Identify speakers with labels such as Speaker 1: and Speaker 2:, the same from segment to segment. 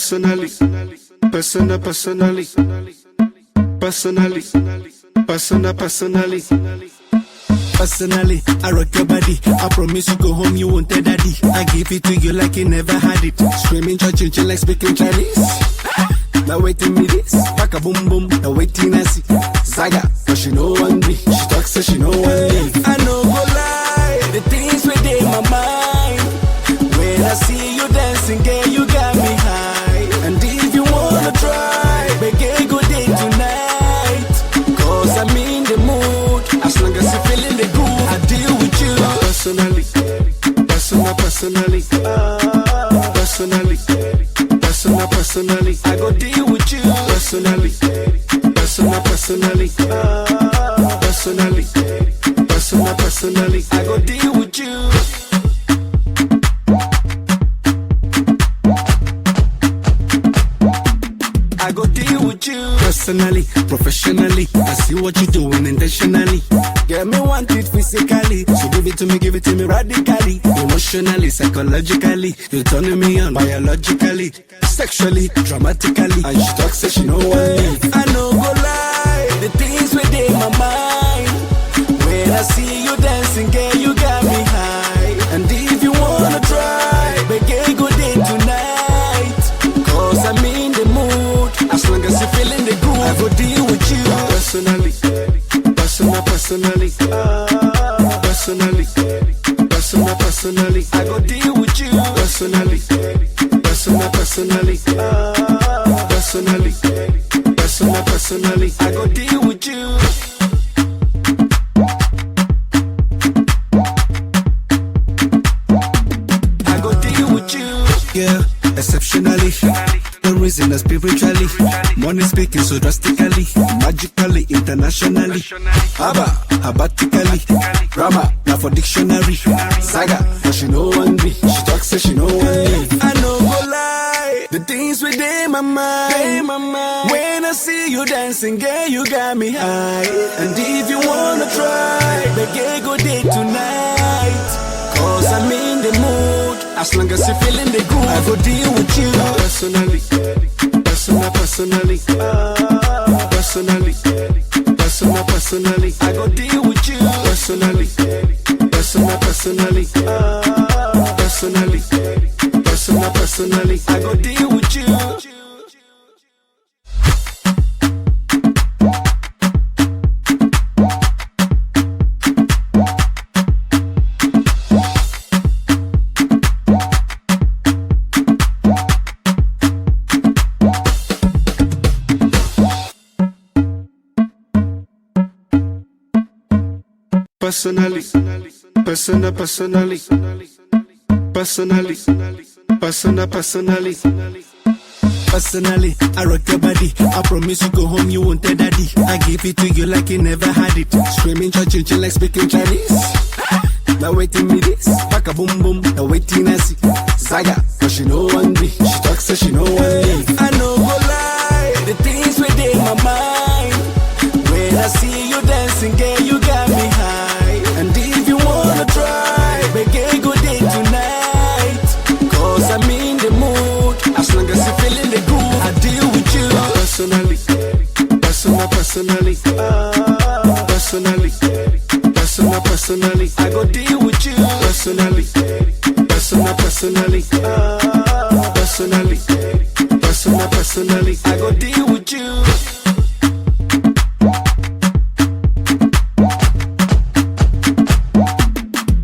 Speaker 1: personally, personally, personally.
Speaker 2: Personally, I rock your body. I promise you go home, you won't tell daddy. I give it to you like you never had it. Screaming, churching, like speaking Chinese. Now waiting me this, pack a boom boom. Now waiting I see Zaga, but she know one me. She talks so she know one leave. I know go lie, the things within my mind. When I see you dancing, girl, you got me high. And if you wanna try, begin go day tonight. Cause I'm in the mood. As long as you're feeling the groove, I deal with you.
Speaker 1: Personally,
Speaker 2: I go deal with you.
Speaker 1: personally,
Speaker 2: I go deal with you. I go deal with you. Personally, professionally, I see what you're doing intentionally. Get me want it physically, so give it to me radically. Emotionally, psychologically, you're turning me on biologically, sexually, dramatically. And she talks so she know what I know go lie, the things within my mind. When I see you dancing, girl, you got me high. And if you wanna try, begin go day tonight. Cause I'm in the mood. As long as you're feeling the groove, I go deal with you.
Speaker 1: personally,
Speaker 2: I go deal with you.
Speaker 1: personally,
Speaker 2: I go deal with you. I go deal with you. Yeah, exceptionally. The reason is spiritually. Money speaking so drastically, magically, internationally. Habatically. Grammar, now for dictionary. Saga, but she know one me. She talks so she know one me. I know go lie, the things within my mind. When I see you dancing, girl, you got me high. And if you wanna try, begin go day tonight. Cause I'm in the mood. As long as you're feeling the groove, I go deal with you.
Speaker 1: personally,
Speaker 2: I go deal with you.
Speaker 1: personally,
Speaker 2: I go deal with you.
Speaker 1: personally,
Speaker 2: Personally, I rock your body. I promise you go home, you won't tell daddy. I give it to you like you never had it. Screaming, churching, like speaking Chinese. Now waiting me this, pack a boom boom. Now waiting I see Zaga, but she know one me. She talks so she know one leave. I know go lie, the things within my mind. When I see you dancing, girl, you got me high. And if you wanna try, begin go day tonight. Cause I'm in the mood. As long as you're feeling the groove, I deal with you.
Speaker 1: personally,
Speaker 2: I go deal with you.
Speaker 1: personally,
Speaker 2: I go deal with you.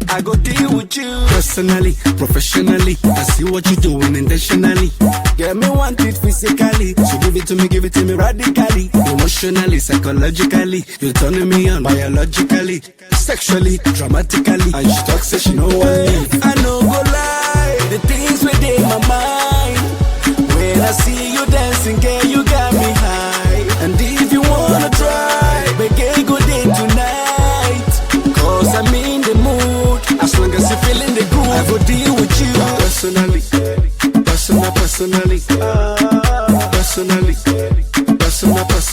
Speaker 2: I go deal with you. Personally, professionally, I see what you're doing intentionally. Get me want it physically, so give it to me radically. Emotionally, psychologically, you're turning me on biologically, sexually, dramatically. And she talks so she know what I know go lie, the things within my mind. When I see you dancing, girl, you got me high. And if you wanna try, begin go day tonight. Cause I'm in the mood. As long as you're feeling the groove, I go deal with you.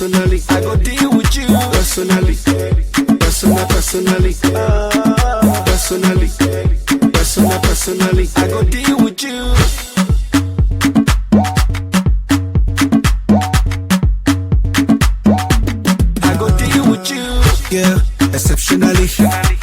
Speaker 1: personally,
Speaker 2: I go deal with you.
Speaker 1: personally,
Speaker 2: I go deal with you. Yeah, exceptionally.